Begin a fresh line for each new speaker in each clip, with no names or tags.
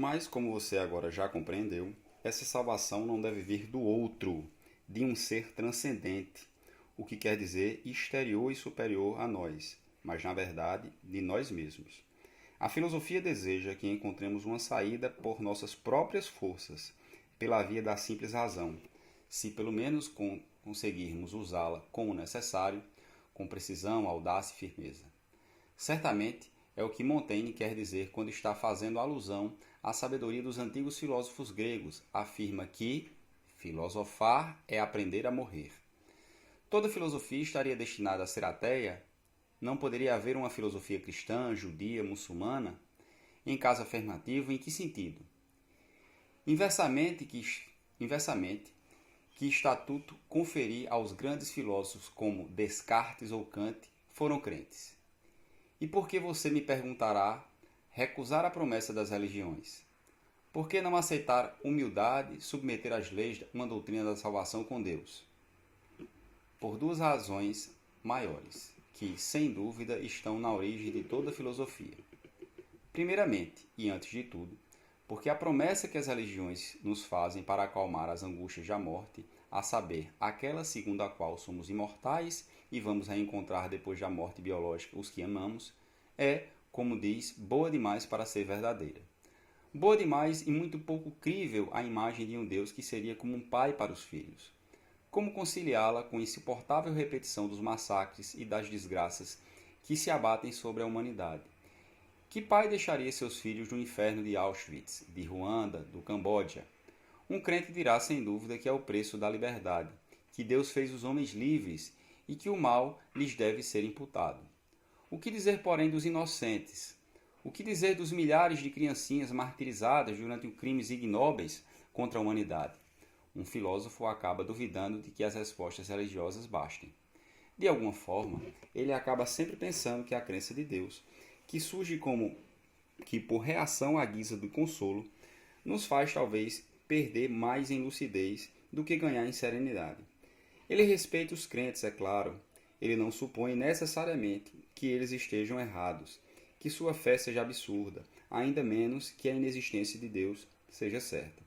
Mas, como você agora já compreendeu, essa salvação não deve vir do outro, de um ser transcendente, o que quer dizer exterior e superior a nós, mas na verdade de nós mesmos. A filosofia deseja que encontremos uma saída por nossas próprias forças, pela via da simples razão, se pelo menos conseguirmos usá-la como necessário, com precisão, audácia e firmeza. Certamente é o que Montaigne quer dizer quando está fazendo alusão à sabedoria dos antigos filósofos gregos. Afirma que filosofar é aprender a morrer. Toda filosofia estaria destinada a ser ateia? Não poderia haver uma filosofia cristã, judia, muçulmana? Em caso afirmativo, em que sentido? Inversamente, que estatuto conferir aos grandes filósofos como Descartes ou Kant foram crentes? E por que você me perguntará recusar a promessa das religiões? Por que não aceitar humildade, submeter às leis uma doutrina da salvação com Deus? Por duas razões maiores, que, sem dúvida, estão na origem de toda filosofia. Primeiramente, e antes de tudo, porque a promessa que as religiões nos fazem para acalmar as angústias da morte, a saber, aquela segundo a qual somos imortais e vamos reencontrar depois da morte biológica os que amamos, é, como diz, boa demais para ser verdadeira. Boa demais e muito pouco crível a imagem de um Deus que seria como um pai para os filhos. Como conciliá-la com a insuportável repetição dos massacres e das desgraças que se abatem sobre a humanidade? Que pai deixaria seus filhos no inferno de Auschwitz, de Ruanda, do Camboja? Um crente dirá sem dúvida que é o preço da liberdade, que Deus fez os homens livres e que o mal lhes deve ser imputado. O que dizer, porém, dos inocentes? O que dizer dos milhares de criancinhas martirizadas durante crimes ignóbeis contra a humanidade? Um filósofo acaba duvidando de que as respostas religiosas bastem. De alguma forma, ele acaba sempre pensando que a crença de Deus, que surge como que por reação à guisa do consolo, nos faz talvez perder mais em lucidez do que ganhar em serenidade. Ele respeita os crentes, é claro. Ele não supõe necessariamente que eles estejam errados, que sua fé seja absurda, ainda menos que a inexistência de Deus seja certa.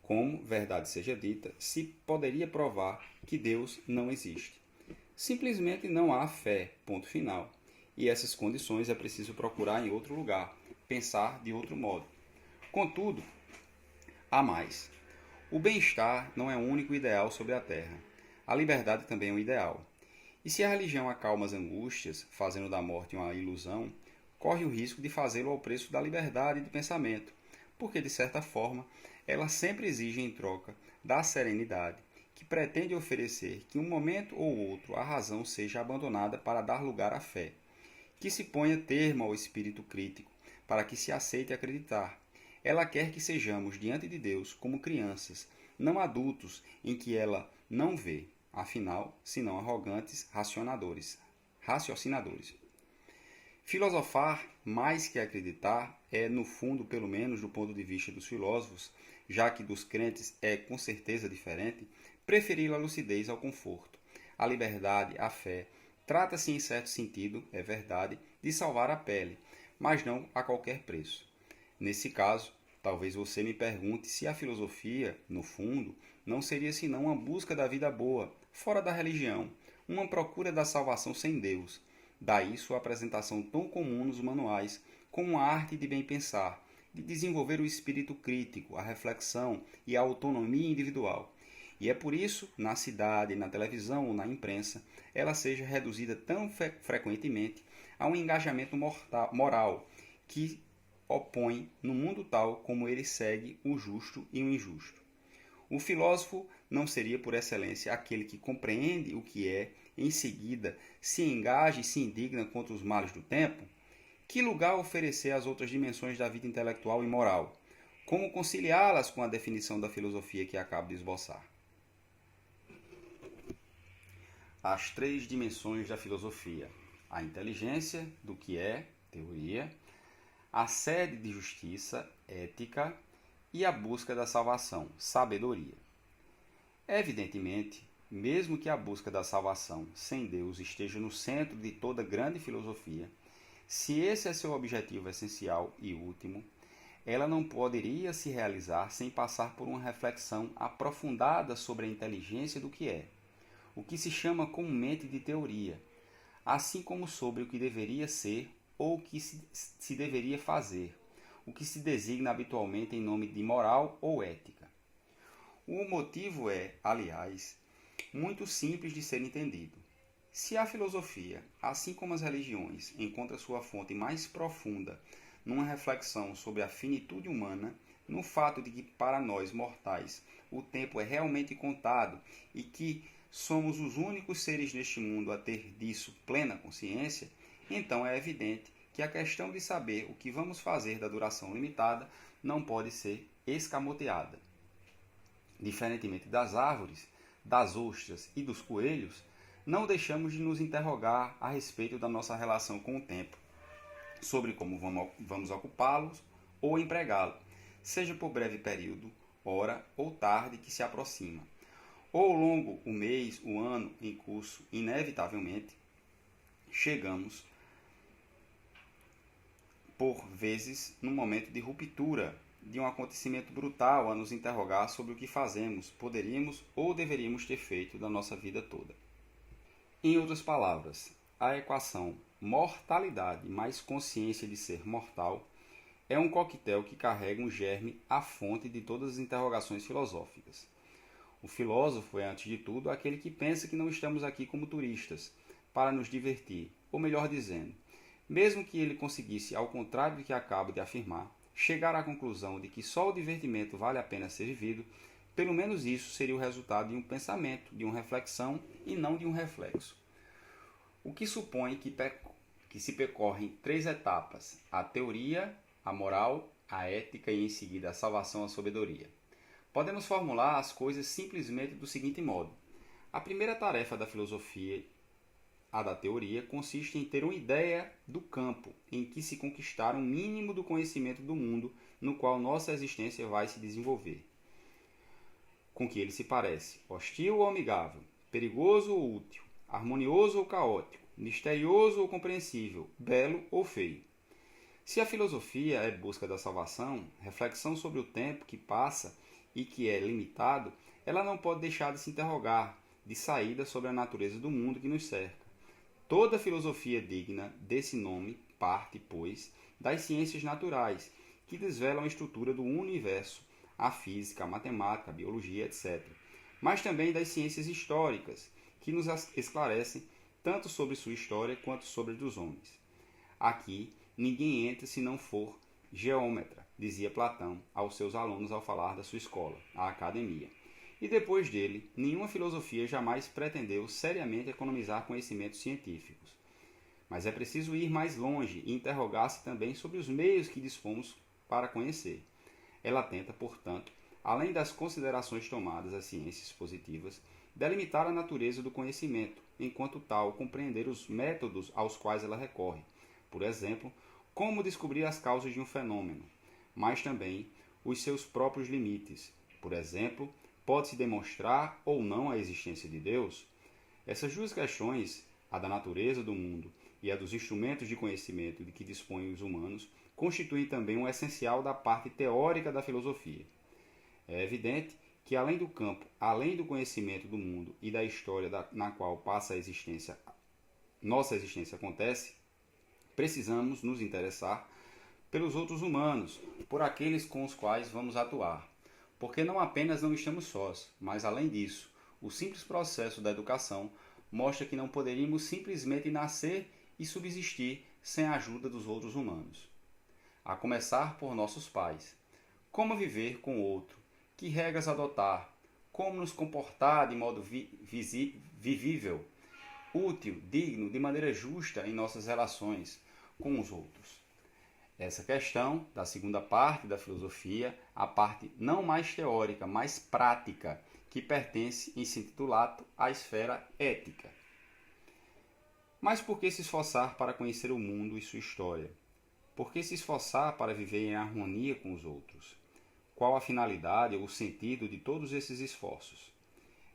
Como, verdade seja dita, se poderia provar que Deus não existe. Simplesmente não há fé, ponto final. E essas condições é preciso procurar em outro lugar, pensar de outro modo. Contudo, há mais. O bem-estar não é o único ideal sobre a terra. A liberdade também é um ideal. E se a religião acalma as angústias, fazendo da morte uma ilusão, corre o risco de fazê-lo ao preço da liberdade de pensamento, porque, de certa forma, ela sempre exige em troca da serenidade, que pretende oferecer que um momento ou outro a razão seja abandonada para dar lugar à fé, que se ponha termo ao espírito crítico, para que se aceite acreditar. Ela quer que sejamos diante de Deus como crianças, não adultos em que ela não vê, afinal, senão arrogantes raciocinadores. Filosofar, mais que acreditar, é, no fundo, pelo menos do ponto de vista dos filósofos, já que dos crentes é com certeza diferente, preferir a lucidez ao conforto, a liberdade, a fé. Trata-se, em certo sentido, é verdade, de salvar a pele, mas não a qualquer preço. Nesse caso, talvez você me pergunte se a filosofia, no fundo, não seria senão uma busca da vida boa, fora da religião, uma procura da salvação sem Deus. Daí sua apresentação tão comum nos manuais, como a arte de bem pensar, de desenvolver o espírito crítico, a reflexão e a autonomia individual. E é por isso, na cidade, na televisão ou na imprensa, ela seja reduzida tão frequentemente a um engajamento moral que opõe no mundo tal como ele segue o justo e o injusto. O filósofo não seria por excelência aquele que compreende o que é, em seguida se engaja e se indigna contra os males do tempo? Que lugar oferecer às outras dimensões da vida intelectual e moral? Como conciliá-las com a definição da filosofia que acabo de esboçar? As três dimensões da filosofia: a inteligência, do que é, teoria, a sede de justiça, ética, e a busca da salvação, sabedoria. Evidentemente, mesmo que a busca da salvação sem Deus esteja no centro de toda grande filosofia, se esse é seu objetivo essencial e último, ela não poderia se realizar sem passar por uma reflexão aprofundada sobre a inteligência do que é, o que se chama comumente de teoria, assim como sobre o que deveria ser ou o que se deveria fazer, o que se designa habitualmente em nome de moral ou ética. O motivo é, aliás, muito simples de ser entendido. Se a filosofia, assim como as religiões, encontra sua fonte mais profunda numa reflexão sobre a finitude humana, no fato de que para nós mortais o tempo é realmente contado e que somos os únicos seres neste mundo a ter disso plena consciência, então é evidente que a questão de saber o que vamos fazer da duração limitada não pode ser escamoteada. Diferentemente das árvores, das ostras e dos coelhos, não deixamos de nos interrogar a respeito da nossa relação com o tempo, sobre como vamos ocupá-los ou empregá-lo, seja por breve período, hora ou tarde que se aproxima, ou longo o mês, o ano em curso, inevitavelmente, chegamos, por vezes, num momento de ruptura, de um acontecimento brutal a nos interrogar sobre o que fazemos, poderíamos ou deveríamos ter feito da nossa vida toda. Em outras palavras, a equação mortalidade mais consciência de ser mortal é um coquetel que carrega um germe à fonte de todas as interrogações filosóficas. O filósofo é, antes de tudo, aquele que pensa que não estamos aqui como turistas, para nos divertir, ou melhor dizendo, mesmo que ele conseguisse, ao contrário do que acabo de afirmar, chegar à conclusão de que só o divertimento vale a pena ser vivido, pelo menos isso seria o resultado de um pensamento, de uma reflexão e não de um reflexo. O que supõe que se percorrem 3 etapas: a teoria, a moral, a ética e em seguida a salvação, a sabedoria. Podemos formular as coisas simplesmente do seguinte modo: a primeira tarefa da filosofia, a da teoria, consiste em ter uma ideia do campo em que se conquistar um mínimo do conhecimento do mundo no qual nossa existência vai se desenvolver. Com que ele se parece: hostil ou amigável, perigoso ou útil, harmonioso ou caótico, misterioso ou compreensível, belo ou feio. Se a filosofia é busca da salvação, reflexão sobre o tempo que passa e que é limitado, ela não pode deixar de se interrogar, de saída sobre a natureza do mundo que nos cerca. Toda filosofia digna desse nome parte, pois, das ciências naturais, que desvelam a estrutura do universo, a física, a matemática, a biologia, etc. Mas também das ciências históricas, que nos esclarecem tanto sobre sua história quanto sobre a dos homens. Aqui, ninguém entra se não for geômetra, dizia Platão aos seus alunos ao falar da sua escola, a academia. E depois dele, nenhuma filosofia jamais pretendeu seriamente economizar conhecimentos científicos. Mas é preciso ir mais longe e interrogar-se também sobre os meios que dispomos para conhecer. Ela tenta, portanto, além das considerações tomadas às ciências positivas, delimitar a natureza do conhecimento, enquanto tal, compreender os métodos aos quais ela recorre. Por exemplo, como descobrir as causas de um fenômeno, mas também os seus próprios limites. Por exemplo, pode-se demonstrar ou não a existência de Deus? Essas duas questões, a da natureza do mundo e a dos instrumentos de conhecimento de que dispõem os humanos, constituem também um essencial da parte teórica da filosofia. É evidente que, além do campo, além do conhecimento do mundo e da história na qual nossa existência acontece, precisamos nos interessar pelos outros humanos, por aqueles com os quais vamos atuar. Porque não apenas não estamos sós, mas além disso, o simples processo da educação mostra que não poderíamos simplesmente nascer e subsistir sem a ajuda dos outros humanos. A começar por nossos pais. Como viver com o outro? Que regras adotar? Como nos comportar de modo vivível, útil, digno, de maneira justa em nossas relações com os outros? Essa questão, da segunda parte da filosofia, a parte não mais teórica, mais prática, que pertence, em sentido lato, à esfera ética. Mas por que se esforçar para conhecer o mundo e sua história? Por que se esforçar para viver em harmonia com os outros? Qual a finalidade ou o sentido de todos esses esforços?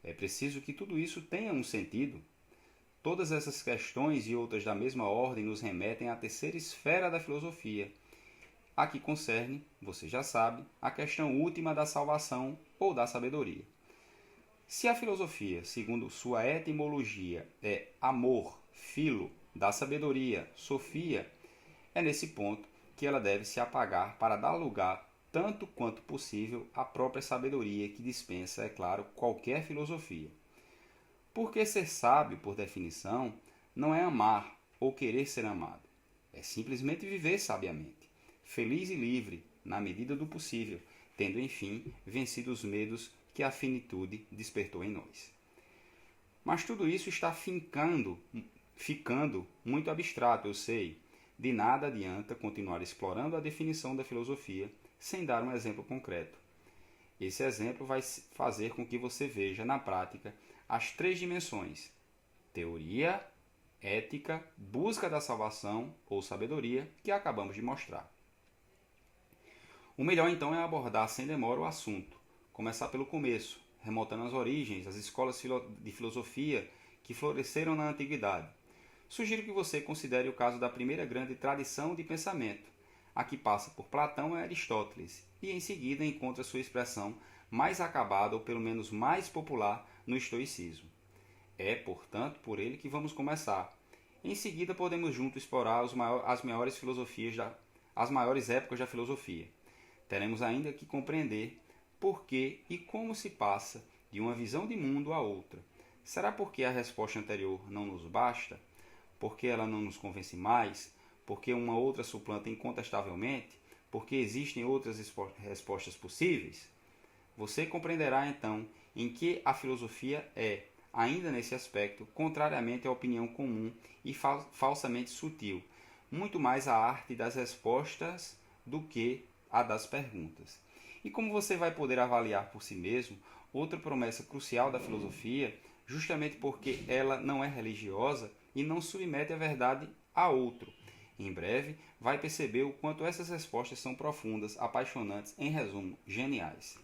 É preciso que tudo isso tenha um sentido. Todas essas questões e outras da mesma ordem nos remetem à terceira esfera da filosofia, a que concerne, você já sabe, a questão última da salvação ou da sabedoria. Se a filosofia, segundo sua etimologia, é amor, filo, da sabedoria, sofia, é nesse ponto que ela deve se apagar para dar lugar, tanto quanto possível, à própria sabedoria que dispensa, é claro, qualquer filosofia. Porque ser sábio, por definição, não é amar ou querer ser amado. É simplesmente viver sabiamente, feliz e livre, na medida do possível, tendo, enfim, vencido os medos que a finitude despertou em nós. Mas tudo isso está ficando muito abstrato, eu sei. De nada adianta continuar explorando a definição da filosofia sem dar um exemplo concreto. Esse exemplo vai fazer com que você veja na prática as três dimensões: teoria, ética, busca da salvação ou sabedoria, que acabamos de mostrar. O melhor então é abordar sem demora o assunto, começar pelo começo, remontando as origens, as escolas de filosofia que floresceram na antiguidade. Sugiro que você considere o caso da primeira grande tradição de pensamento, a que passa por Platão e Aristóteles, e em seguida encontra sua expressão mais acabada ou pelo menos mais popular no estoicismo. É, portanto, por ele que vamos começar. Em seguida podemos juntos explorar as maiores épocas da filosofia. Teremos ainda que compreender por que e como se passa de uma visão de mundo a outra. Será porque a resposta anterior não nos basta? Porque ela não nos convence mais? Porque uma outra suplanta incontestavelmente? Porque existem outras respostas possíveis? Você compreenderá então em que a filosofia é, ainda nesse aspecto, contrariamente à opinião comum e falsamente sutil, muito mais a arte das respostas do que a das perguntas. E como você vai poder avaliar por si mesmo, outra promessa crucial da filosofia, justamente porque ela não é religiosa e não submete a verdade a outro. Em breve, vai perceber o quanto essas respostas são profundas, apaixonantes, em resumo, geniais.